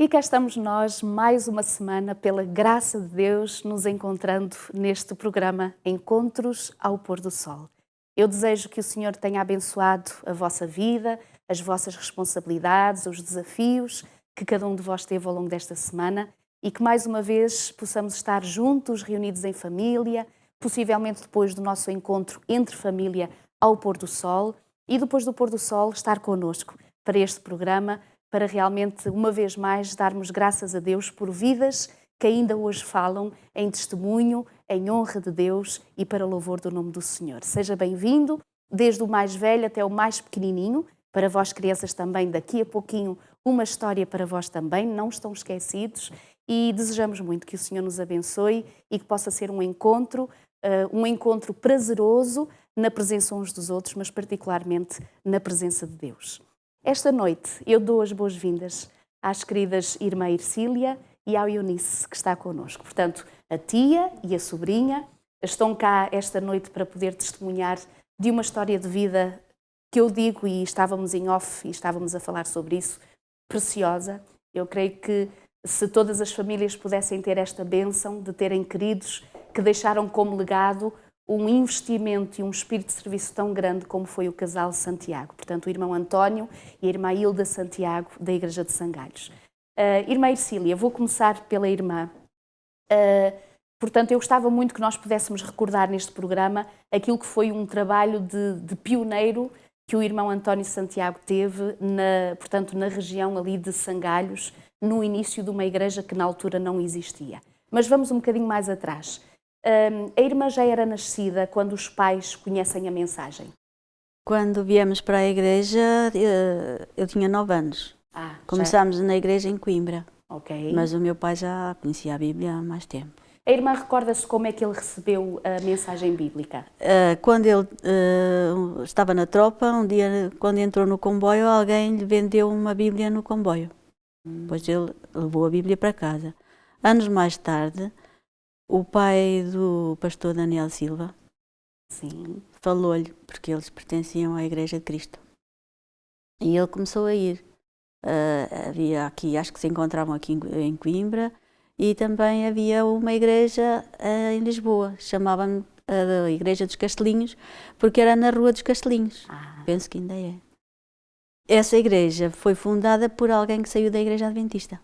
E cá estamos nós, mais uma semana, pela graça de Deus, nos encontrando neste programa Encontros ao Pôr do Sol. Eu desejo que o Senhor tenha abençoado a vossa vida, as vossas responsabilidades, os desafios que cada um de vós teve ao longo desta semana e que mais uma vez possamos estar juntos, reunidos em família, possivelmente depois do nosso encontro entre família ao pôr do sol e depois do pôr do sol estar connosco para este programa, para realmente, uma vez mais, darmos graças a Deus por vidas que ainda hoje falam em testemunho, em honra de Deus e para louvor do nome do Senhor. Seja bem-vindo, desde o mais velho até o mais pequenininho, para vós crianças também, daqui a pouquinho, uma história para vós também, não estão esquecidos, e desejamos muito que o Senhor nos abençoe e que possa ser um encontro prazeroso na presença uns dos outros, mas particularmente na presença de Deus. Esta noite eu dou as boas-vindas às queridas irmã Ercília e ao Eunice, que está connosco. Portanto, a tia e a sobrinha estão cá esta noite para poder testemunhar de uma história de vida que eu digo, e estávamos em off e estávamos a falar sobre isso, preciosa. Eu creio que se todas as famílias pudessem ter esta bênção de terem queridos que deixaram como legado um investimento e um espírito de serviço tão grande como foi o casal Santiago. Portanto, o irmão António e a irmã Hilda Santiago, da Igreja de Sangalhos. Irmã Ercília, vou começar pela irmã. Portanto, eu gostava muito que nós pudéssemos recordar neste programa aquilo que foi um trabalho de pioneiro que o irmão António Santiago teve, portanto, na região ali de Sangalhos, no início de uma igreja que na altura não existia. Mas vamos um bocadinho mais atrás. A irmã já era nascida quando os pais conhecem a mensagem? Quando viemos para a igreja, eu tinha 9 anos. Começámos na igreja em Coimbra, mas o meu pai já conhecia a Bíblia há mais tempo. A irmã recorda-se como é que ele recebeu a mensagem bíblica? Quando ele estava na tropa, um dia, quando entrou no comboio, alguém lhe vendeu uma Bíblia no comboio. Depois ele levou a Bíblia para casa. Anos mais tarde, o pai do pastor Daniel Silva falou-lhe, porque eles pertenciam à Igreja de Cristo. E ele começou a ir. Havia aqui, acho que se encontravam aqui em Coimbra, e também havia uma igreja em Lisboa, chamavam a Igreja dos Castelinhos, porque era na Rua dos Castelinhos. Penso que ainda é. Essa igreja foi fundada por alguém que saiu da Igreja Adventista.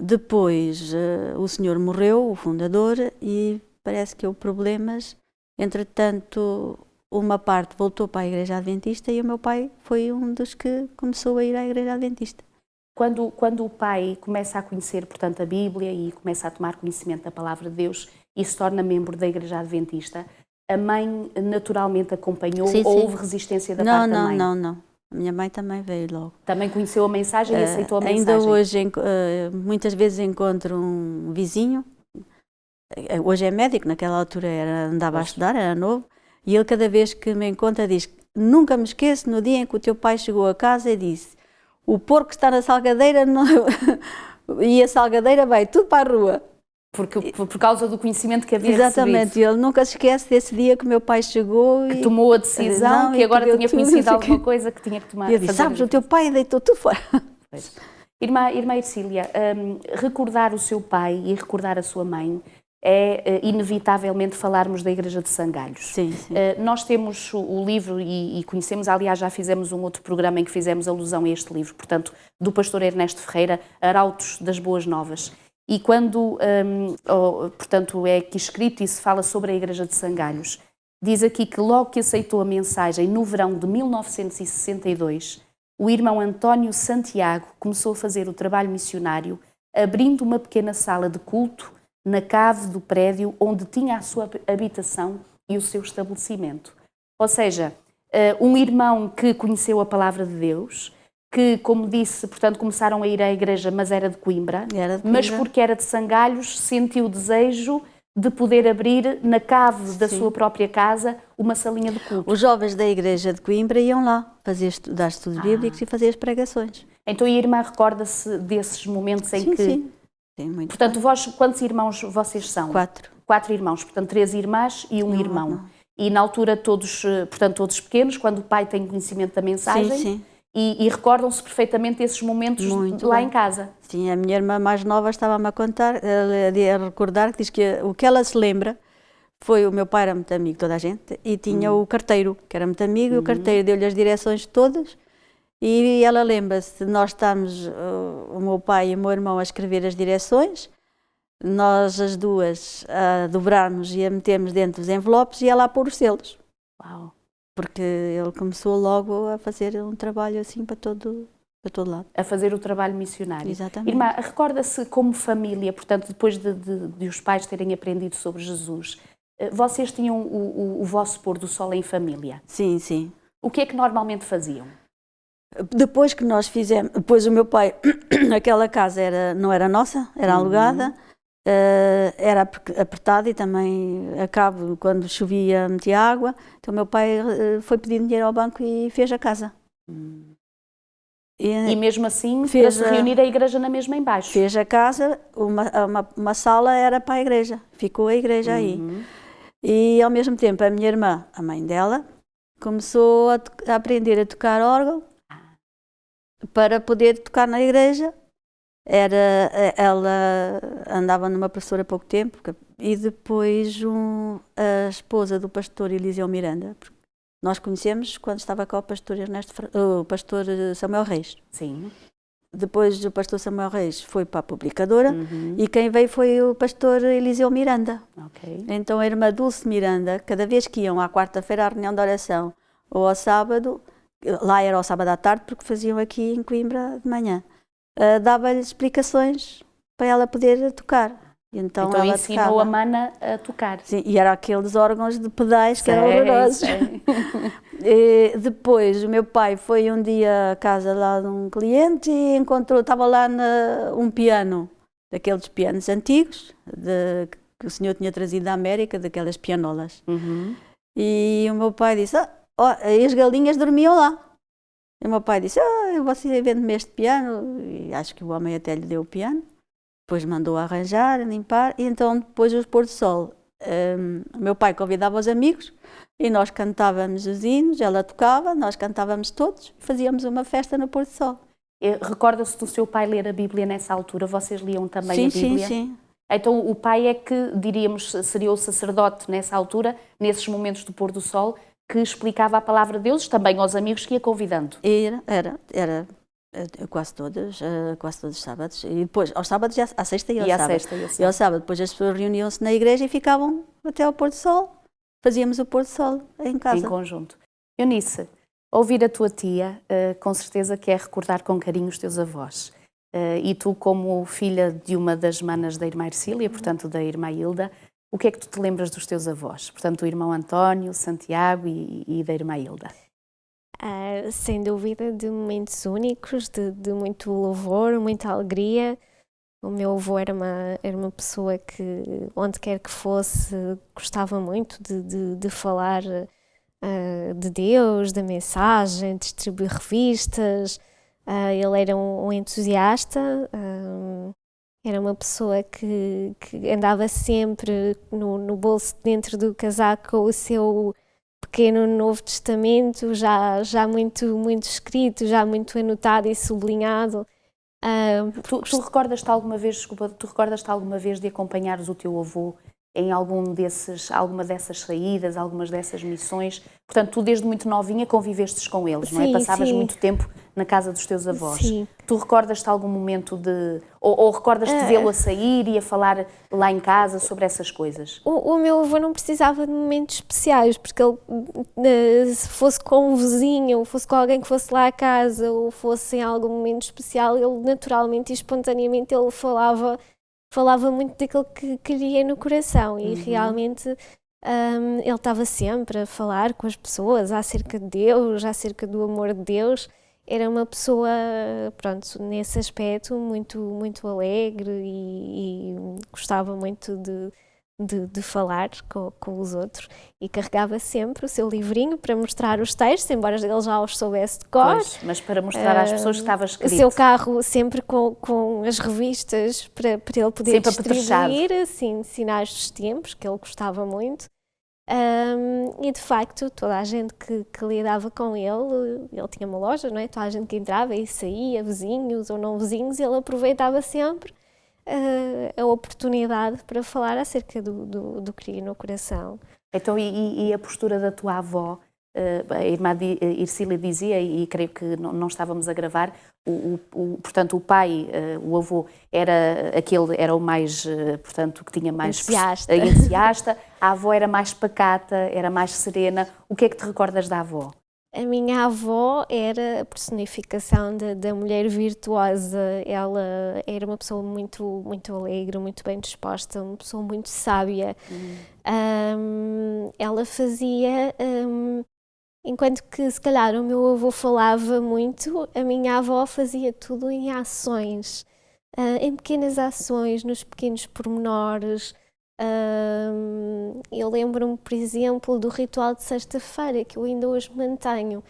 Depois o senhor morreu, o fundador, e parece que houve problemas. Entretanto, uma parte voltou para a Igreja Adventista e o meu pai foi um dos que começou a ir à Igreja Adventista. Quando o pai começa a conhecer, portanto, a Bíblia e começa a tomar conhecimento da Palavra de Deus e se torna membro da Igreja Adventista, a mãe naturalmente acompanhou ou houve resistência da parte da mãe? Não. A minha mãe também veio logo. Também conheceu a mensagem e aceitou a mensagem? Ainda hoje, muitas vezes encontro um vizinho, hoje é médico, naquela altura andava a estudar, era novo, e ele cada vez que me encontra diz: nunca me esqueço no dia em que o teu pai chegou a casa e disse: o porco está na salgadeira e a salgadeira vai tudo para a rua. Por causa do conhecimento que havia recebido. Exatamente, ele nunca se esquece desse dia que o meu pai chegou que tomou a decisão, que agora tinha conhecido alguma coisa que tinha que tomar. E eu disse: sabes, o teu pai deitou tudo fora. Irmã Ercília, recordar o seu pai e recordar a sua mãe é inevitavelmente falarmos da Igreja de Sangalhos. Sim. Nós temos o livro e conhecemos, aliás, já fizemos um outro programa em que fizemos alusão a este livro, portanto, do pastor Ernesto Ferreira, Arautos das Boas Novas. E quando, portanto, é aqui escrito e se fala sobre a Igreja de Sangalhos, diz aqui que logo que aceitou a mensagem, no verão de 1962, o irmão António Santiago começou a fazer o trabalho missionário, abrindo uma pequena sala de culto na cave do prédio onde tinha a sua habitação e o seu estabelecimento. Ou seja, um irmão que conheceu a palavra de Deus, que, como disse, portanto, começaram a ir à igreja, mas era de Coimbra, mas porque era de Sangalhos, sentiu o desejo de poder abrir na cave da sua própria casa uma salinha de culto. Os jovens da igreja de Coimbra iam lá dar estudos bíblicos e fazer as pregações. Então a irmã recorda-se desses momentos em que... Sim, muito. Portanto, vós, quantos irmãos vocês são? 4. 4 irmãos, portanto 3 irmãs e um irmão. E na altura todos, portanto, todos pequenos, quando o pai tem conhecimento da mensagem, sim. e recordam-se perfeitamente esses momentos Muito lá bem. em casa. Sim, a minha irmã mais nova estava-me a contar, a recordar, que diz que o que ela se lembra foi o meu pai era muito amigo de toda a gente e tinha o carteiro, que era muito amigo, e o carteiro deu-lhe as direções todas e ela lembra-se de nós estarmos, o meu pai e o meu irmão, a escrever as direções, nós as duas a dobrarmos e a metermos dentro dos envelopes e ela a pôr os selos. Uau! Porque ele começou logo a fazer um trabalho assim para todo lado. A fazer o trabalho missionário. Exatamente. Irmã, recorda-se como família, portanto, depois de os pais terem aprendido sobre Jesus, vocês tinham o vosso pôr do sol em família? Sim, sim. O que é que normalmente faziam? Depois que nós fizemos, depois o meu pai, aquela casa não era nossa, era alugada, era apertada e também a cabo, quando chovia, metia água. Então o meu pai foi pedir dinheiro ao banco e fez a casa. E mesmo assim, fez para se reunir a igreja na mesma em baixo? Fez a casa, uma sala era para a igreja, ficou a igreja aí. E ao mesmo tempo a minha irmã, a mãe dela, começou a aprender a tocar órgão para poder tocar na igreja. Ela andava numa professora há pouco tempo e depois a esposa do pastor Eliseu Miranda, porque nós conhecemos quando estava cá o pastor Samuel Reis. Sim. Depois o pastor Samuel Reis foi para a publicadora e quem veio foi o pastor Eliseu Miranda. Okay. Então a irmã Dulce Miranda, cada vez que iam à quarta-feira à reunião de oração ou ao sábado, lá era ao sábado à tarde porque faziam aqui em Coimbra de manhã, dava-lhe explicações para ela poder tocar. Então ela ensinou tocava. a Mana a tocar. Sim, e era aqueles órgãos de pedais que eram horrorosos. Depois o meu pai foi um dia à casa lá de um cliente e estava lá um piano, daqueles pianos antigos, que o senhor tinha trazido da América, daquelas pianolas. E o meu pai disse, e as galinhas dormiam lá. E o meu pai disse, você vende-me este piano, e acho que o homem até lhe deu o piano. Depois mandou arranjar, limpar, e então depois o pôr do sol. O meu pai convidava os amigos e nós cantávamos os hinos, ela tocava, nós cantávamos todos, fazíamos uma festa no pôr do sol. Recorda-se do seu pai ler a Bíblia nessa altura? Vocês liam também sim, a Bíblia? Sim, sim. Então o pai é que, diríamos, seria o sacerdote nessa altura, nesses momentos do pôr do sol, que explicava a palavra de Deus também aos amigos que ia convidando? Era quase todos os sábados. E depois, aos sábados, à sexta e ao sábado. E ao sábado, depois as pessoas reuniam-se na igreja e ficavam até ao pôr do sol. Fazíamos o pôr do sol em casa. Em conjunto. Eunice, ouvir a tua tia, com certeza que é recordar com carinho os teus avós. E tu, como filha de uma das manas da irmã Ercília, portanto da irmã Hilda, o que é que tu te lembras dos teus avós? Portanto, do irmão António, Santiago e da irmã Hilda. Sem dúvida, de momentos únicos, de muito louvor, muita alegria. O meu avô era uma pessoa que, onde quer que fosse, gostava muito de falar de Deus, da mensagem, distribuir revistas. Ele era um entusiasta, era uma pessoa que andava sempre no bolso dentro do casaco com o seu pequeno Novo Testamento, já muito escrito, já muito anotado e sublinhado. Tu recordas-te alguma vez de acompanhares o teu avô em alguma dessas saídas, algumas dessas missões? Portanto, tu desde muito novinha convivestes com eles, não é? Passavas muito tempo na casa dos teus avós. Sim. Tu recordas-te algum momento ou recordas-te vê-lo a sair e a falar lá em casa sobre essas coisas? O meu avô não precisava de momentos especiais, porque ele, se fosse com um vizinho, ou fosse com alguém que fosse lá à casa, ou fosse em algum momento especial, ele naturalmente e espontaneamente ele falava muito daquilo que lhe ia no coração e realmente ele estava sempre a falar com as pessoas acerca de Deus, acerca do amor de Deus. Era uma pessoa, pronto, nesse aspecto muito alegre e gostava muito de falar com os outros e carregava sempre o seu livrinho para mostrar os textos, embora ele já os soubesse de cor. Pois, mas para mostrar às pessoas que estava escrito. O seu carro sempre com as revistas para ele poder sempre distribuir, assim, sinais dos tempos, que ele gostava muito. E de facto, toda a gente que lidava com ele tinha uma loja, não é? Toda a gente que entrava e saía, vizinhos ou não vizinhos, ele aproveitava sempre a oportunidade para falar acerca do que queria no coração. Então, e a postura da tua avó? A irmã Ercília dizia, e creio que não estávamos a gravar, portanto o pai, o avô, era o mais, portanto, que tinha mais entusiasta, a avó era mais pacata, era mais serena. O que é que te recordas da avó? A minha avó era a personificação da mulher virtuosa. Ela era uma pessoa muito, muito alegre, muito bem disposta, uma pessoa muito sábia. Ela fazia... Enquanto que, se calhar, o meu avô falava muito, a minha avó fazia tudo em ações, em pequenas ações, nos pequenos pormenores. Eu lembro-me, por exemplo, do ritual de sexta-feira, que eu ainda hoje mantenho.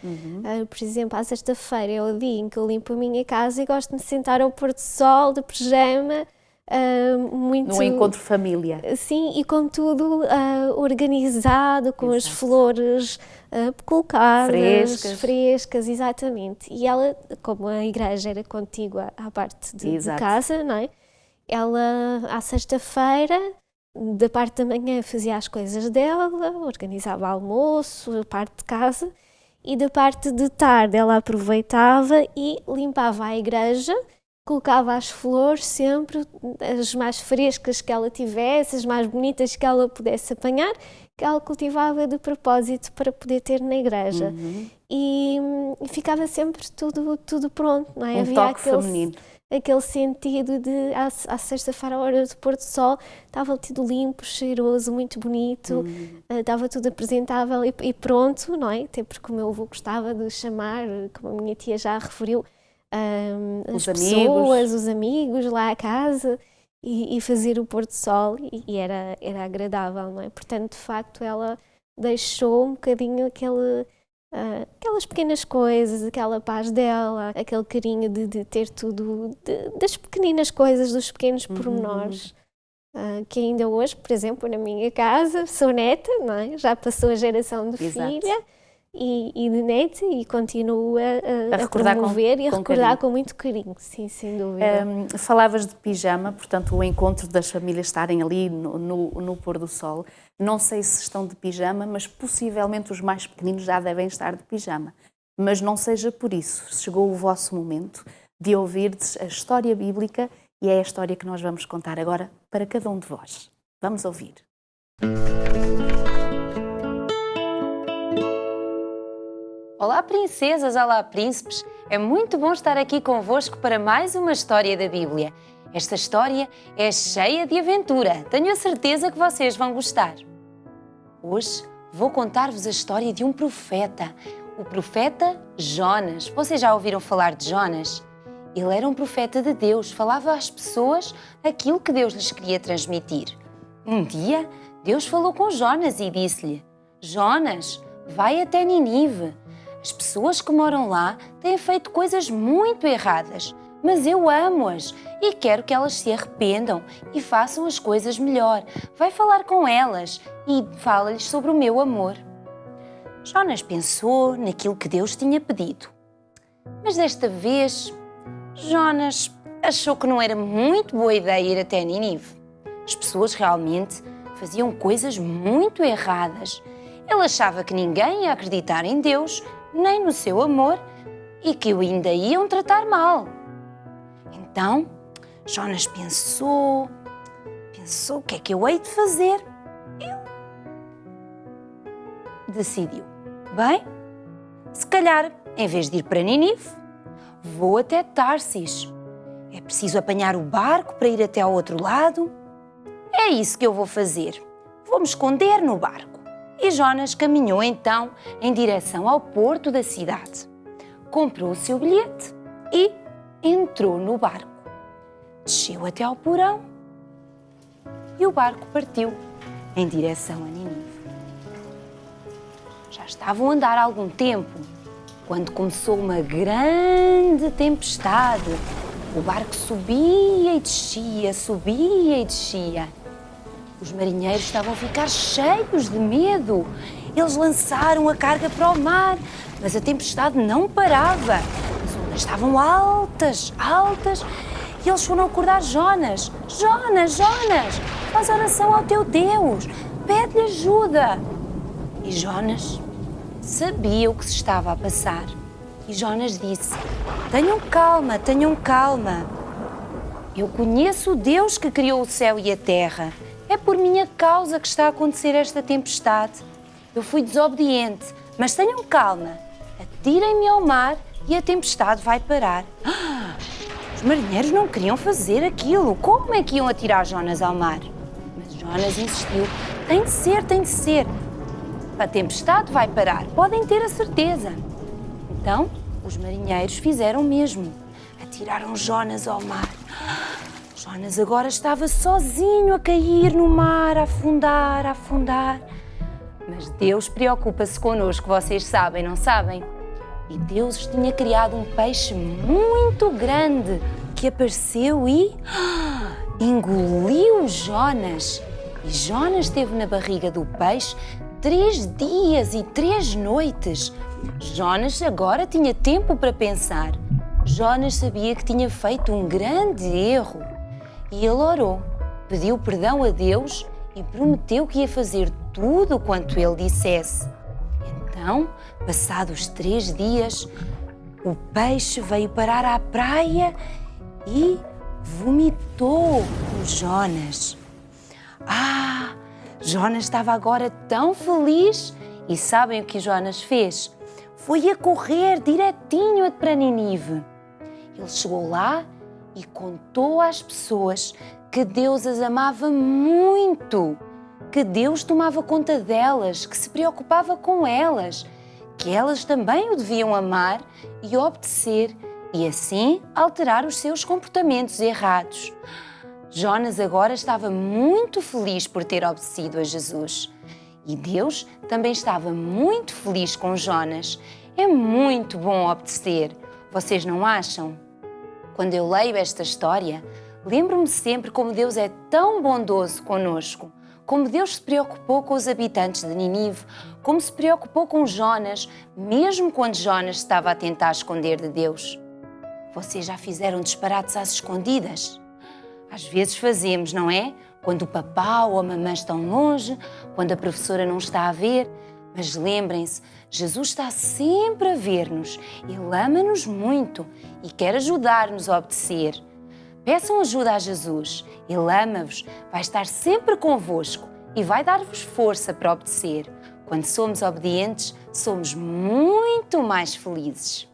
Por exemplo, à sexta-feira é o dia em que eu limpo a minha casa e gosto de me sentar ao pôr do sol, de pijama, muito... No encontro família. Sim, e com tudo organizado, com as flores colocadas, frescas, exatamente. E ela, como a igreja era contígua à parte de casa, não é? Ela, à sexta-feira, da parte da manhã fazia as coisas dela, organizava almoço, a parte de casa, e da parte de tarde ela aproveitava e limpava a igreja, colocava as flores sempre, as mais frescas que ela tivesse, as mais bonitas que ela pudesse apanhar, que ela cultivava de propósito para poder ter na igreja. E ficava sempre tudo pronto, não é? Um toque feminino. Aquele sentido de, à sexta-feira, à hora do pôr do sol, estava tudo limpo, cheiroso, muito bonito, estava tudo apresentável e pronto, não é? Até porque o meu avô gostava de chamar, como a minha tia já referiu, as pessoas, os amigos lá à casa e fazer o pôr do sol e era agradável, não é? Portanto, de facto, ela deixou um bocadinho aquelas pequenas coisas, aquela paz dela, aquele carinho de ter tudo, das pequeninas coisas, dos pequenos pormenores, que ainda hoje, por exemplo, na minha casa, sou neta, não é? Já passou a geração de filha e de neta e continuo a promover e a recordar com muito carinho, sim, sem dúvida. Falavas de pijama, portanto o encontro das famílias estarem ali no pôr do sol. Não sei se estão de pijama, mas possivelmente os mais pequeninos já devem estar de pijama. Mas não seja por isso, chegou o vosso momento de ouvirdes a história bíblica e é a história que nós vamos contar agora para cada um de vós. Vamos ouvir. Olá princesas, olá príncipes, é muito bom estar aqui convosco para mais uma história da Bíblia. Esta história é cheia de aventura, tenho a certeza que vocês vão gostar. Hoje vou contar-vos a história de um profeta, o profeta Jonas. Vocês já ouviram falar de Jonas? Ele era um profeta de Deus, falava às pessoas aquilo que Deus lhes queria transmitir. Um dia, Deus falou com Jonas e disse-lhe: Jonas, vai até Ninive. As pessoas que moram lá têm feito coisas muito erradas, mas eu amo-as e quero que elas se arrependam e façam as coisas melhor. Vai falar com elas e fala-lhes sobre o meu amor. Jonas pensou naquilo que Deus tinha pedido. Mas desta vez, Jonas achou que não era muito boa ideia ir até Ninive. As pessoas realmente faziam coisas muito erradas. Ele achava que ninguém ia acreditar em Deus, nem no seu amor, e que o ainda iam tratar mal. Então, Jonas pensou o que é que eu hei de fazer? Ele decidiu, bem, se calhar, em vez de ir para Ninive, vou até Tarsis. É preciso apanhar o barco para ir até ao outro lado. É isso que eu vou fazer. Vou me esconder no barco. E Jonas caminhou então em direção ao porto da cidade. Comprou o seu bilhete e entrou no barco. Desceu até ao porão e o barco partiu em direção a Ninive. Já estavam a andar há algum tempo quando começou uma grande tempestade. O barco subia e descia, subia e descia. Os marinheiros estavam a ficar cheios de medo. Eles lançaram a carga para o mar, mas a tempestade não parava. As ondas estavam altas, altas, e eles foram acordar Jonas. Jonas, Jonas, faz oração ao teu Deus, pede-lhe ajuda. E Jonas sabia o que se estava a passar. E Jonas disse: tenham calma, tenham calma. Eu conheço o Deus que criou o céu e a terra. É por minha causa que está a acontecer esta tempestade. Eu fui desobediente, mas tenham calma. Atirem-me ao mar e a tempestade vai parar. Os marinheiros não queriam fazer aquilo. Como é que iam atirar Jonas ao mar? Mas Jonas insistiu. Tem de ser, tem de ser. A tempestade vai parar, podem ter a certeza. Então, os marinheiros fizeram o mesmo. Atiraram Jonas ao mar. Jonas agora estava sozinho a cair no mar, a afundar, a afundar. Mas Deus preocupa-se connosco, vocês sabem, não sabem? E Deus tinha criado um peixe muito grande que apareceu e engoliu Jonas. E Jonas esteve na barriga do peixe 3 dias e 3 noites. Jonas agora tinha tempo para pensar. Jonas sabia que tinha feito um grande erro. E ele orou, pediu perdão a Deus e prometeu que ia fazer tudo quanto ele dissesse. Então, passados 3 dias, o peixe veio parar à praia e vomitou o Jonas. Jonas estava agora tão feliz e sabem o que Jonas fez? Foi a correr direitinho para Nínive. Ele chegou lá e contou às pessoas que Deus as amava muito, que Deus tomava conta delas, que se preocupava com elas, que elas também o deviam amar e obedecer e assim alterar os seus comportamentos errados. Jonas agora estava muito feliz por ter obedecido a Jesus. E Deus também estava muito feliz com Jonas. É muito bom obedecer. Vocês não acham? Quando eu leio esta história, lembro-me sempre como Deus é tão bondoso conosco, como Deus se preocupou com os habitantes de Nínive, como se preocupou com Jonas, mesmo quando Jonas estava a tentar esconder de Deus. Vocês já fizeram disparates às escondidas? Às vezes fazemos, não é? Quando o papá ou a mamãe estão longe, quando a professora não está a ver. Mas lembrem-se, Jesus está sempre a ver-nos. Ele ama-nos muito e quer ajudar-nos a obedecer. Peçam ajuda a Jesus. Ele ama-vos, vai estar sempre convosco e vai dar-vos força para obedecer. Quando somos obedientes, somos muito mais felizes.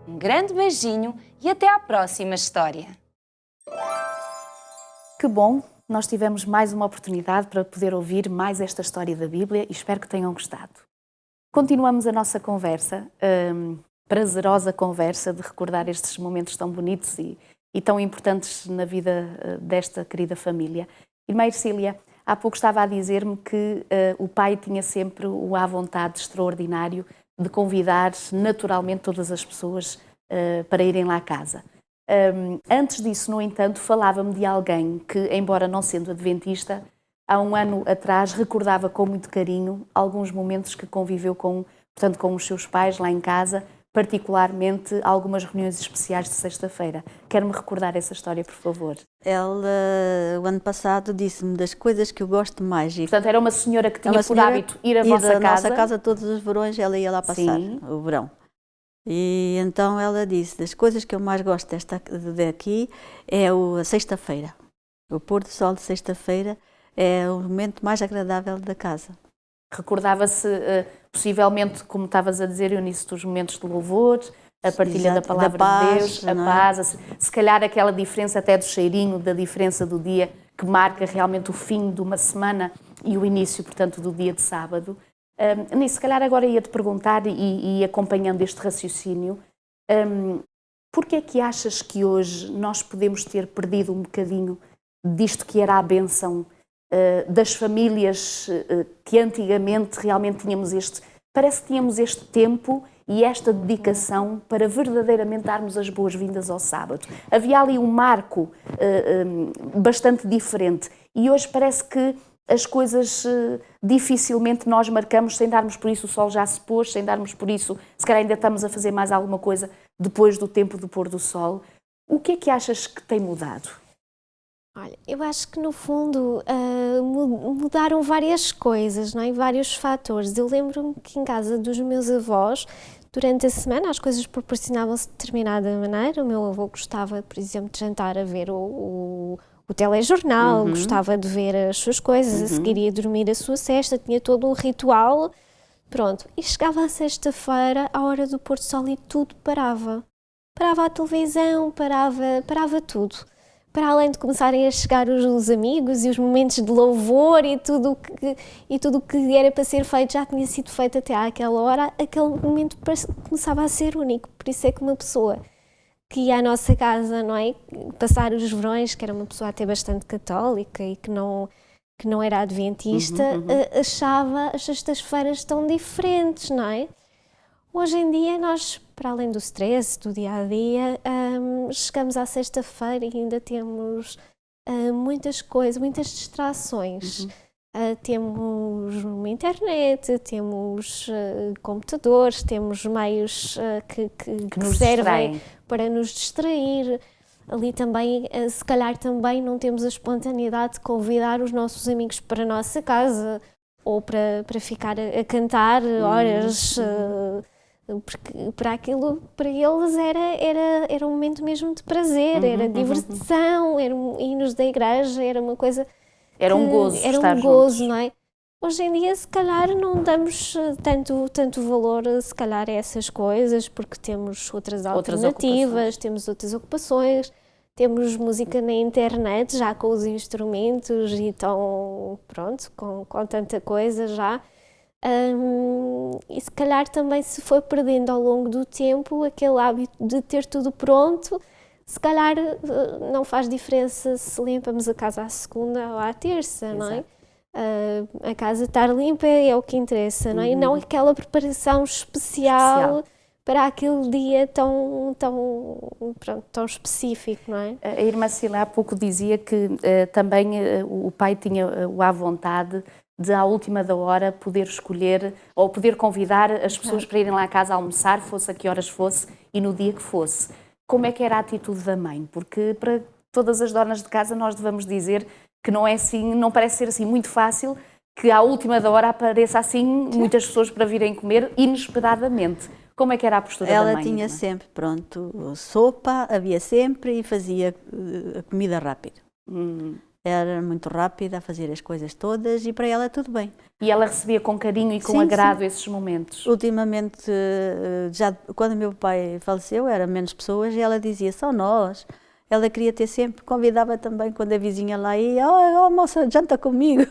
Um grande beijinho e até à próxima história. Que bom! Nós tivemos mais uma oportunidade para poder ouvir mais esta história da Bíblia e espero que tenham gostado. Continuamos a nossa conversa, prazerosa conversa de recordar estes momentos tão bonitos e tão importantes na vida desta querida família. Irmã Ercília, há pouco estava a dizer-me que o pai tinha sempre o à vontade extraordinário de convidar naturalmente todas as pessoas para irem lá à casa. Antes disso, no entanto, falava-me de alguém que, embora não sendo adventista, há um ano atrás recordava com muito carinho alguns momentos que conviveu com os seus pais lá em casa, particularmente algumas reuniões especiais de sexta-feira. Quer-me recordar essa história, por favor? Ela, o ano passado, disse-me das coisas que eu gosto mais. Portanto, era uma senhora que tinha por hábito ir à vossa casa? nossa casa todos os verões, ela ia lá passar o verão. E então ela disse, das coisas que eu mais gosto daqui é a sexta-feira. O pôr do sol de sexta-feira é o momento mais agradável da casa. Recordava-se, possivelmente, como estavas a dizer, Eunice, dos momentos de louvor, a partilha da palavra de Deus, a paz, se calhar aquela diferença até do cheirinho, da diferença do dia, que marca realmente o fim de uma semana e o início, portanto, do dia de sábado. Nisso, se calhar agora ia-te perguntar, e acompanhando este raciocínio, porquê é que achas que hoje nós podemos ter perdido um bocadinho disto que era a bênção das famílias que antigamente realmente tínhamos parece que tínhamos este tempo e esta dedicação para verdadeiramente darmos as boas-vindas ao sábado. Havia ali um marco bastante diferente e hoje parece que as coisas dificilmente nós marcamos sem darmos por isso o sol já se pôs, sem darmos por isso, se calhar ainda estamos a fazer mais alguma coisa depois do tempo do pôr do sol. O que é que achas que tem mudado? Olha, eu acho que no fundo mudaram várias coisas, não é? Vários fatores. Eu lembro-me que em casa dos meus avós, durante a semana, as coisas proporcionavam-se de determinada maneira. O meu avô gostava, por exemplo, de jantar a ver o telejornal, gostava de ver as suas coisas, a seguir ia dormir a sua siesta, tinha todo um ritual. Pronto, e chegava a sexta-feira, à hora do pôr do sol, e tudo parava. Parava a televisão, parava tudo. Para além de começarem a chegar os amigos e os momentos de louvor e tudo o que era para ser feito já tinha sido feito até àquela hora, aquele momento começava a ser único. Por isso é que uma pessoa que ia à nossa casa, não é, passar os verões, que era uma pessoa até bastante católica e que não era adventista, achava as sextas-feiras tão diferentes, não é? Hoje em dia nós, para além do stress do dia-a-dia, chegamos à sexta-feira e ainda temos muitas coisas, muitas distrações. Temos uma internet, temos computadores, temos meios que servem para nos distrair. Ali também, se calhar também não temos a espontaneidade de convidar os nossos amigos para a nossa casa ou para ficar a cantar horas, porque para eles era um momento mesmo de prazer, era diversão, eram hinos da igreja, era uma coisa... Era um gozo era estar um gozo, juntos. não é? Hoje em dia, se calhar, não damos tanto valor, se calhar, a essas coisas, porque temos outras alternativas, temos outras ocupações, temos música na internet, já com os instrumentos e tão, pronto, com tanta coisa já. E se calhar também se foi perdendo ao longo do tempo aquele hábito de ter tudo pronto. Se calhar não faz diferença se limpamos a casa à segunda ou à terça, não é? A casa estar limpa é o que interessa, não é? E não aquela preparação especial para aquele dia tão específico, não é? A irmã Cília há pouco dizia que também o pai tinha a vontade de, à última da hora, poder escolher ou poder convidar as pessoas para irem lá à casa almoçar, fosse a que horas fosse e no dia que fosse. Como é que era a atitude da mãe? Porque para todas as donas de casa nós devemos dizer que não é assim, não parece ser assim muito fácil que à última da hora apareça assim muitas pessoas para virem comer inesperadamente. Como é que era a postura da mãe? Ela tinha sempre, pronto, sopa, havia sempre e fazia a comida rápida. Era muito rápida a fazer as coisas todas e para ela tudo bem. E ela recebia com carinho e com agrado esses momentos? Ultimamente, já quando meu pai faleceu, eram menos pessoas e ela dizia, só nós. Ela queria ter sempre, convidava também quando a vizinha lá ia, moça, janta comigo.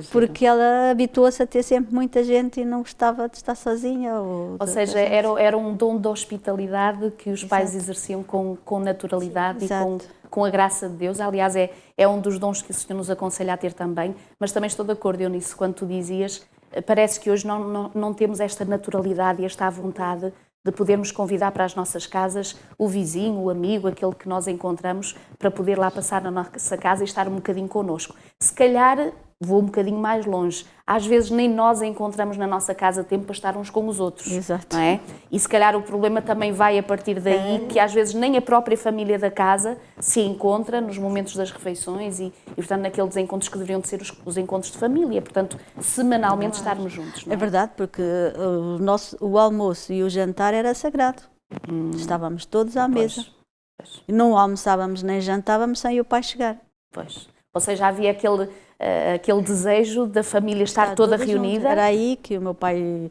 Porque ela habituou-se a ter sempre muita gente e não gostava de estar sozinha. Ou seja, era um dom de hospitalidade que os pais exerciam com naturalidade e com a graça de Deus. Aliás, é um dos dons que o Senhor nos aconselha a ter também, mas também estou de acordo eu nisso, quando tu dizias, parece que hoje não temos esta naturalidade e esta vontade de podermos convidar para as nossas casas o vizinho, o amigo, aquele que nós encontramos, para poder lá passar na nossa casa e estar um bocadinho connosco. Se calhar, vou um bocadinho mais longe, às vezes nem nós encontramos na nossa casa tempo para estar uns com os outros. Exato. Não é? E se calhar o problema também vai a partir daí, que às vezes nem a própria família da casa se encontra nos momentos das refeições e portanto, naqueles encontros que deveriam de ser os encontros de família, portanto, semanalmente estarmos juntos. Não é? É verdade, porque o almoço e o jantar era sagrado. Estávamos todos à mesa. Pois. Não almoçávamos nem jantávamos sem o pai chegar. Pois. Ou seja, havia aquele desejo da família estar toda reunida. Era aí que o meu pai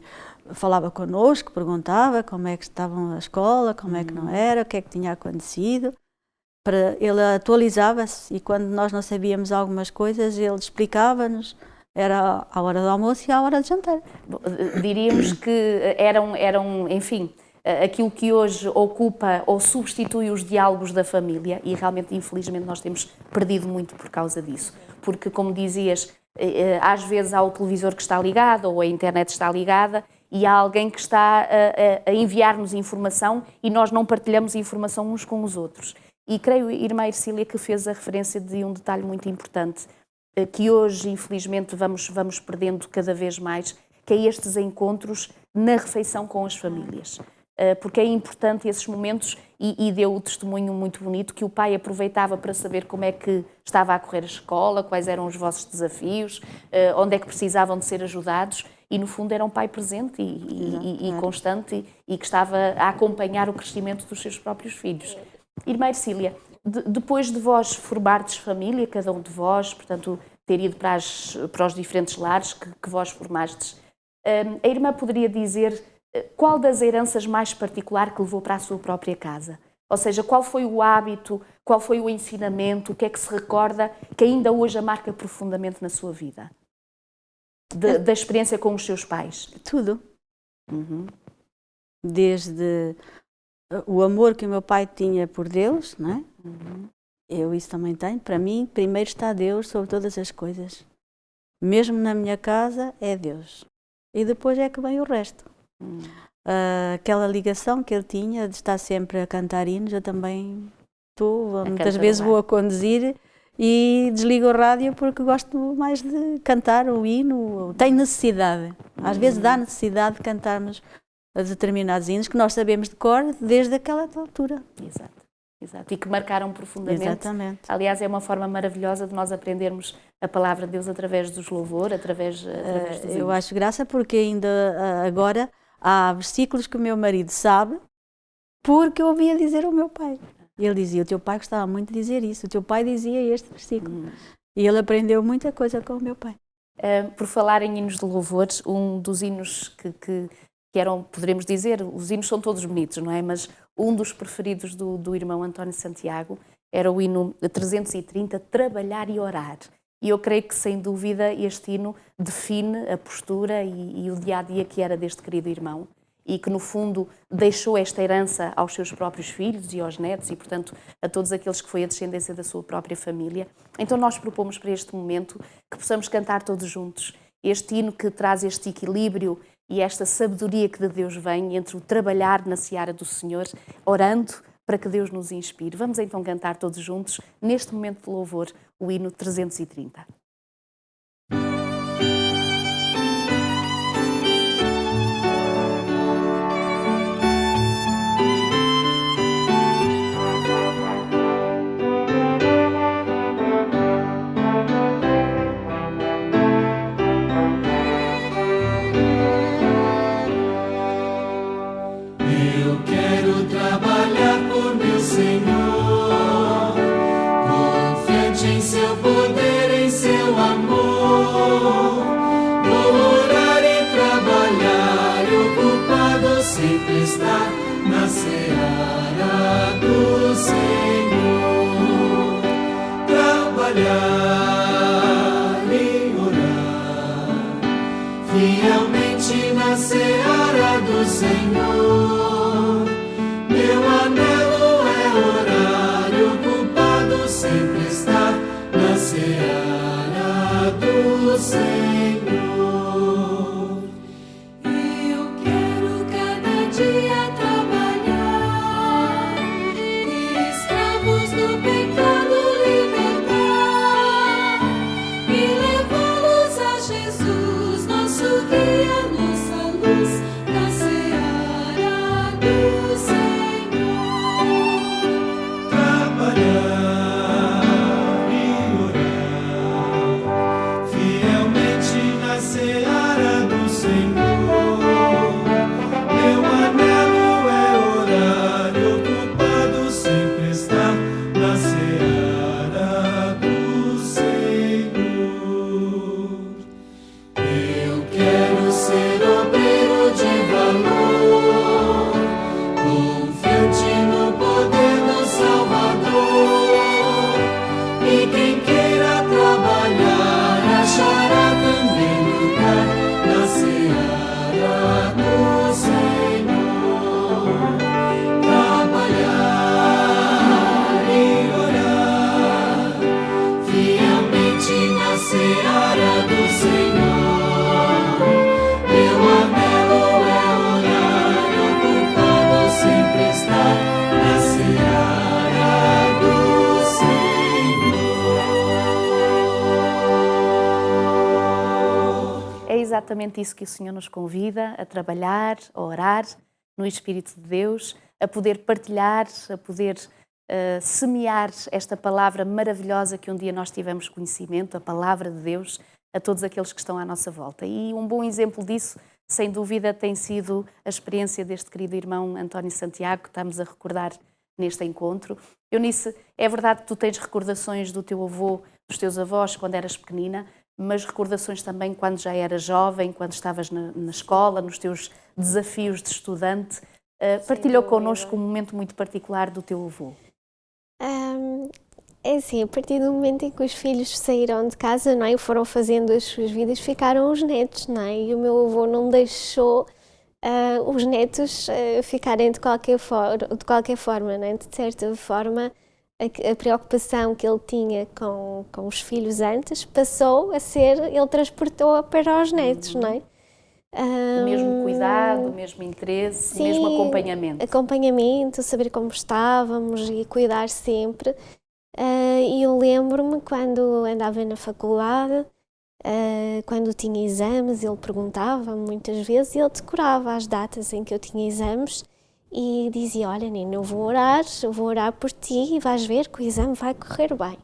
falava connosco, perguntava como é que estavam a escola, como é que não era, o que é que tinha acontecido. Ele atualizava-se e quando nós não sabíamos algumas coisas, ele explicava-nos. Era a hora do almoço e a hora de jantar. Diríamos que eram, enfim, aquilo que hoje ocupa ou substitui os diálogos da família e realmente, infelizmente, nós temos perdido muito por causa disso. Porque, como dizias, às vezes há o televisor que está ligado ou a internet está ligada e há alguém que está a enviar-nos informação e nós não partilhamos informação uns com os outros. E creio, irmã Ercília, que fez a referência de um detalhe muito importante, que hoje, infelizmente, vamos perdendo cada vez mais, que é estes encontros na refeição com as famílias. Porque é importante esses momentos, e deu o testemunho muito bonito, que o pai aproveitava para saber como é que estava a correr a escola, quais eram os vossos desafios, onde é que precisavam de ser ajudados, e no fundo era um pai presente e constante e que estava a acompanhar o crescimento dos seus próprios filhos. Irmã Ercília, depois de vós formardes família, cada um de vós, portanto, ter ido para os diferentes lares que vós formastes, a irmã poderia dizer qual das heranças mais particular que levou para a sua própria casa? Ou seja, qual foi o hábito, qual foi o ensinamento, o que é que se recorda que ainda hoje a marca profundamente na sua vida? Da experiência com os seus pais? Tudo. Desde o amor que o meu pai tinha por Deus, não é? Eu isso também tenho. Para mim, primeiro está Deus sobre todas as coisas. Mesmo na minha casa, é Deus. E depois é que vem o resto. Aquela ligação que ele tinha de estar sempre a cantar hinos, eu também estou. Muitas vezes vou a conduzir e desligo o rádio porque gosto mais de cantar o hino. Tenho necessidade. Às vezes dá necessidade de cantarmos determinados hinos que nós sabemos de cor desde aquela altura. Exato. E que marcaram profundamente. Exatamente. Aliás, é uma forma maravilhosa de nós aprendermos a palavra de Deus através dos louvor, através dos hinos. Eu acho graça porque ainda agora há versículos que o meu marido sabe porque eu ouvia dizer ao meu pai. Ele dizia, o teu pai gostava muito de dizer isso, o teu pai dizia este versículo. E ele aprendeu muita coisa com o meu pai. Por falar em hinos de louvores, um dos hinos que eram, poderemos dizer, os hinos são todos bonitos, não é? Mas um dos preferidos do irmão António Santiago era o hino 330, Trabalhar e Orar. E eu creio que, sem dúvida, este hino define a postura e o dia-a-dia que era deste querido irmão e que, no fundo, deixou esta herança aos seus próprios filhos e aos netos e, portanto, a todos aqueles que foi a descendência da sua própria família. Então nós propomos para este momento que possamos cantar todos juntos este hino que traz este equilíbrio e esta sabedoria que de Deus vem entre o trabalhar na seara do Senhor, orando para que Deus nos inspire. Vamos então cantar todos juntos, neste momento de louvor, o hino 330. Sempre está na seara do Senhor, trabalhar e orar fielmente na seara do Senhor. Meu anelo é orar e ocupado sempre está na seara do Senhor. Escravos do pecado libertar. exatamente isso que o Senhor nos convida, a trabalhar, a orar no Espírito de Deus, a poder partilhar, a poder semear esta palavra maravilhosa que um dia nós tivemos conhecimento, a palavra de Deus, a todos aqueles que estão à nossa volta. E um bom exemplo disso, sem dúvida, tem sido a experiência deste querido irmão António Santiago, que estamos a recordar neste encontro. Eunice, é verdade que tu tens recordações do teu avô, dos teus avós, quando eras pequenina, mas recordações também quando já eras jovem, quando estavas na escola, nos teus desafios de estudante. Partilhou connosco um momento muito particular do teu avô. É assim, a partir do momento em que os filhos saíram de casa, não é, e foram fazendo as suas vidas, ficaram os netos, não é? E o meu avô não deixou os netos ficarem de qualquer forma, não é? De certa forma, a preocupação que ele tinha com os filhos antes passou a ser, ele transportou para os netos, não é? O mesmo cuidado, o mesmo interesse, sim, o mesmo acompanhamento. Acompanhamento, saber como estávamos e cuidar sempre. E eu lembro-me quando andava na faculdade, quando tinha exames, ele perguntava muitas vezes e ele decorava as datas em que eu tinha exames e dizia: olha, Nina, eu vou orar por ti e vais ver que o exame vai correr bem.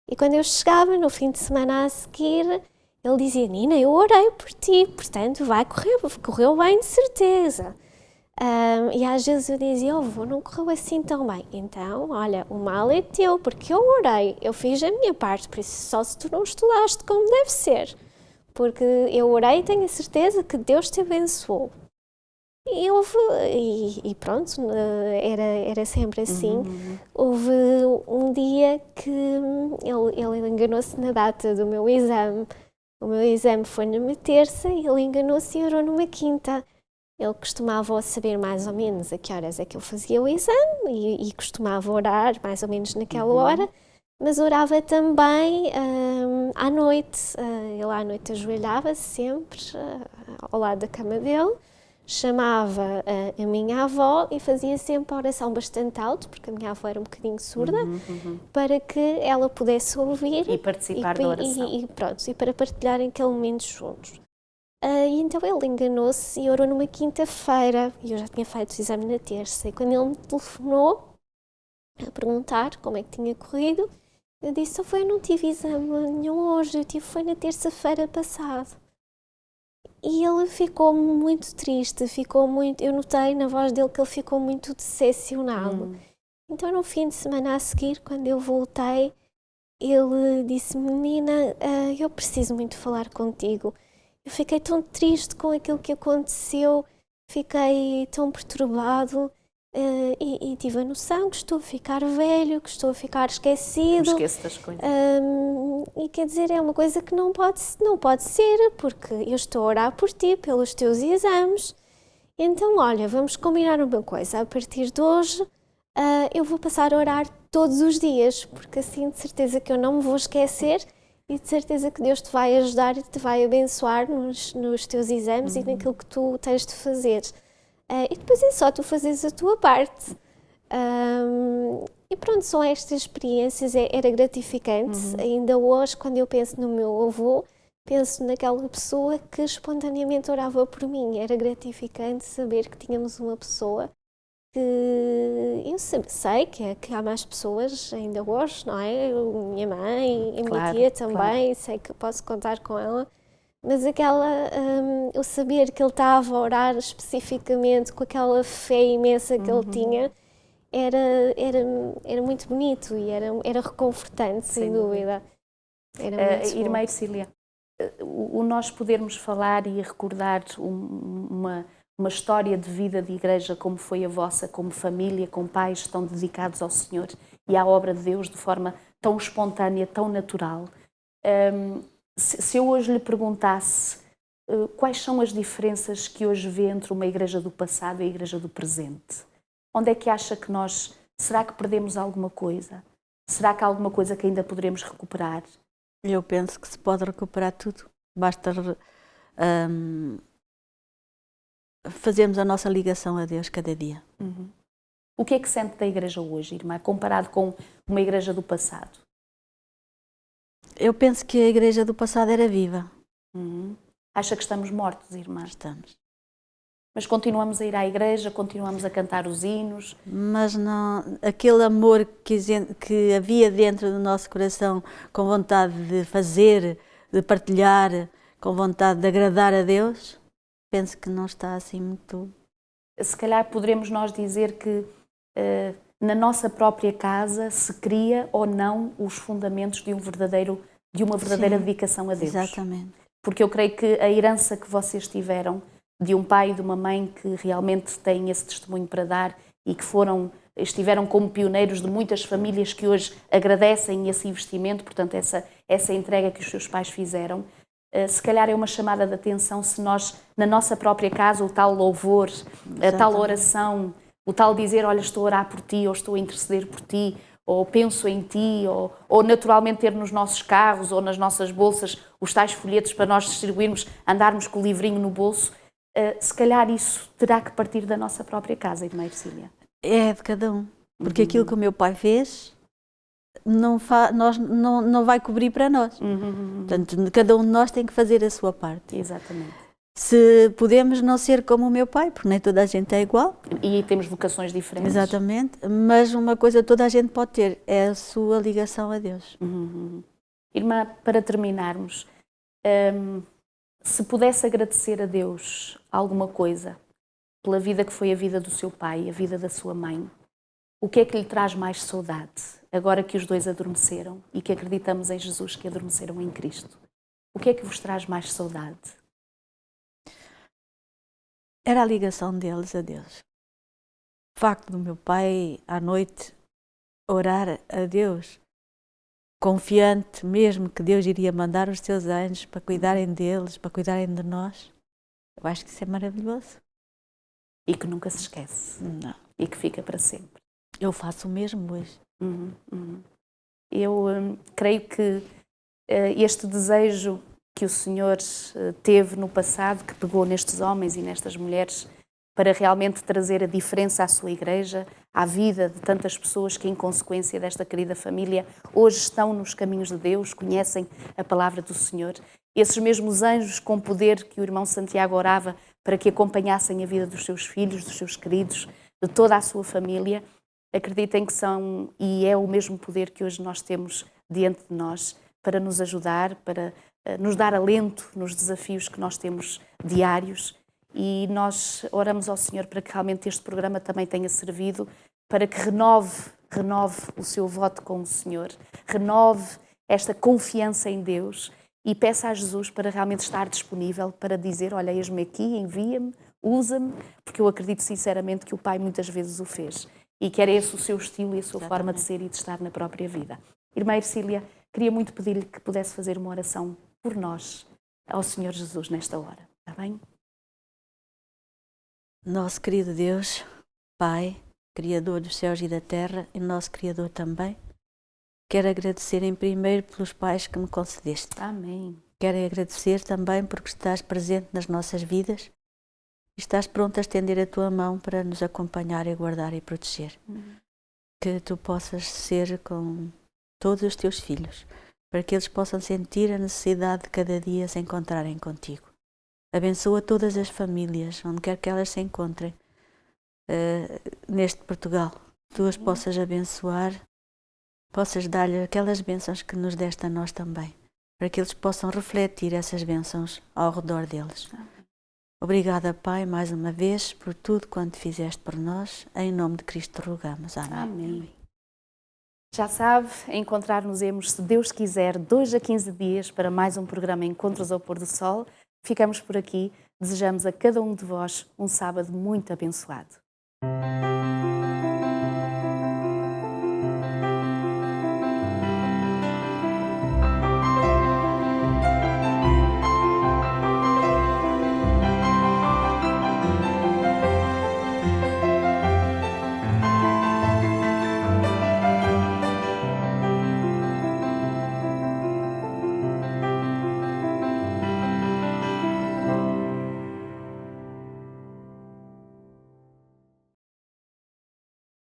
E quando eu chegava no fim de semana a seguir, ele dizia: Nina, eu orei por ti, portanto correu bem de certeza. E às vezes eu dizia: avô, não correu assim tão bem. Então, olha, o mal é teu, porque eu orei, eu fiz a minha parte, por isso só se tu não estudaste como deve ser. Porque eu orei e tenho a certeza que Deus te abençoou. E pronto, era sempre assim. Houve um dia que ele enganou-se na data do meu exame. O meu exame foi numa terça e ele enganou-se e orou numa quinta. Ele costumava saber mais ou menos a que horas é que eu fazia o exame e costumava orar mais ou menos naquela hora, mas orava também à noite. Ele à noite ajoelhava-se sempre ao lado da cama dele, chamava a minha avó e fazia sempre a oração bastante alto, porque a minha avó era um bocadinho surda, para que ela pudesse ouvir e participar da oração. E pronto, e para partilharem aquele momento juntos. E então ele enganou-se e orou numa quinta-feira, e eu já tinha feito o exame na terça, e quando ele me telefonou a perguntar como é que tinha corrido, eu disse: eu não tive exame nenhum hoje, eu tive foi na terça-feira passada. E ele ficou muito triste, eu notei na voz dele que ele ficou muito decepcionado. Então no fim de semana a seguir, quando eu voltei, ele disse: menina, eu preciso muito falar contigo. Eu fiquei tão triste com aquilo que aconteceu, fiquei tão perturbado e tive a noção que estou a ficar velho, que estou a ficar esquecido. Esqueço das coisas. E quer dizer, é uma coisa que não pode ser, porque eu estou a orar por ti, pelos teus exames. Então, olha, vamos combinar uma coisa. A partir de hoje, eu vou passar a orar todos os dias, porque assim de certeza que eu não me vou esquecer. E de certeza que Deus te vai ajudar e te vai abençoar nos teus exames e naquilo que tu tens de fazer. E depois é só tu fazeres a tua parte. E pronto, são estas experiências, era gratificante. Ainda hoje, quando eu penso no meu avô, penso naquela pessoa que espontaneamente orava por mim. Era gratificante saber que tínhamos uma pessoa que eu sei que há mais pessoas ainda hoje, não é? Minha mãe, a minha tia também, sei que posso contar com ela, mas eu saber que ele estava a orar especificamente com aquela fé imensa que ele tinha, era muito bonito e era reconfortante, sem dúvida. Era muito Irmã Ercília, o nós podermos falar e recordar uma história de vida de igreja como foi a vossa, como família, com pais tão dedicados ao Senhor e à obra de Deus de forma tão espontânea, tão natural. Se eu hoje lhe perguntasse quais são as diferenças que hoje vê entre uma igreja do passado e a igreja do presente, onde é que acha que será que perdemos alguma coisa? Será que há alguma coisa que ainda poderemos recuperar? Eu penso que se pode recuperar tudo. Basta fazermos a nossa ligação a Deus cada dia. O que é que sente da igreja hoje, irmã, comparado com uma igreja do passado? Eu penso que a igreja do passado era viva. Acha que estamos mortos, irmã? Estamos. Mas continuamos a ir à igreja, continuamos a cantar os hinos. Mas não, aquele amor que havia dentro do nosso coração, com vontade de fazer, de partilhar, com vontade de agradar a Deus, penso que não está assim muito... Se calhar poderemos nós dizer que na nossa própria casa se cria ou não os fundamentos de uma verdadeira Sim, dedicação a Deus. exatamente. Porque eu creio que a herança que vocês tiveram de um pai e de uma mãe que realmente têm esse testemunho para dar e que estiveram como pioneiros de muitas famílias que hoje agradecem esse investimento, portanto essa entrega que os seus pais fizeram, se calhar é uma chamada de atenção se nós, na nossa própria casa, o tal louvor, a tal oração, o tal dizer, olha, estou a orar por ti, ou estou a interceder por ti, ou penso em ti, ou naturalmente ter nos nossos carros ou nas nossas bolsas os tais folhetos para nós distribuirmos, andarmos com o livrinho no bolso, se calhar isso terá que partir da nossa própria casa, irmã Ercília. É de cada um, porque aquilo que o meu pai fez não vai cobrir para nós. Portanto, cada um de nós tem que fazer a sua parte. Exatamente. Se podemos não ser como o meu pai, porque nem toda a gente é igual. E temos vocações diferentes. Exatamente, mas uma coisa toda a gente pode ter, é a sua ligação a Deus. Irmã, para terminarmos, se pudesse agradecer a Deus alguma coisa pela vida que foi a vida do seu pai, a vida da sua mãe, o que é que lhe traz mais saudade, agora que os dois adormeceram e que acreditamos em Jesus, que adormeceram em Cristo? O que é que vos traz mais saudade? Era a ligação deles a Deus. O facto do meu pai, à noite, orar a Deus, confiante mesmo que Deus iria mandar os seus anjos para cuidarem deles, para cuidarem de nós, eu acho que isso é maravilhoso. E que nunca se esquece. Não. E que fica para sempre. Eu faço o mesmo hoje. Eu creio que este desejo que o Senhor teve no passado, que pegou nestes homens e nestas mulheres, para realmente trazer a diferença à sua igreja, à vida de tantas pessoas que, em consequência desta querida família, hoje estão nos caminhos de Deus, conhecem a palavra do Senhor. Esses mesmos anjos com poder que o irmão Santiago orava para que acompanhassem a vida dos seus filhos, dos seus queridos, de toda a sua família, acreditem que são, e é o mesmo poder que hoje nós temos diante de nós, para nos ajudar, para nos dar alento nos desafios que nós temos diários. E nós oramos ao Senhor para que realmente este programa também tenha servido para que renove o seu voto com o Senhor, renove esta confiança em Deus e peça a Jesus para realmente estar disponível para dizer, olha, eis-me aqui, envia-me, usa-me, porque eu acredito sinceramente que o Pai muitas vezes o fez e que era esse o seu estilo e a sua forma de ser e de estar na própria vida. Irmã Ercília, queria muito pedir-lhe que pudesse fazer uma oração por nós ao Senhor Jesus nesta hora, está bem? Nosso querido Deus, Pai, Criador dos céus e da terra, e nosso Criador também, quero agradecer em primeiro pelos pais que me concedeste. Amém. Quero agradecer também porque estás presente nas nossas vidas e estás pronto a estender a tua mão para nos acompanhar e guardar e proteger. Que tu possas ser com todos os teus filhos, para que eles possam sentir a necessidade de cada dia se encontrarem contigo. Abençoa todas as famílias, onde quer que elas se encontrem, neste Portugal. Tu as possas abençoar, possas dar-lhe aquelas bênçãos que nos deste a nós também, para que eles possam refletir essas bênçãos ao redor deles. Obrigada, Pai, mais uma vez, por tudo quanto fizeste por nós. Em nome de Cristo rogamos. Amém. Amém. Já sabe, encontrar-nos-emos, se Deus quiser, 2 a 15 dias para mais um programa Encontros ao Pôr do Sol. Ficamos por aqui. Desejamos a cada um de vós um sábado muito abençoado.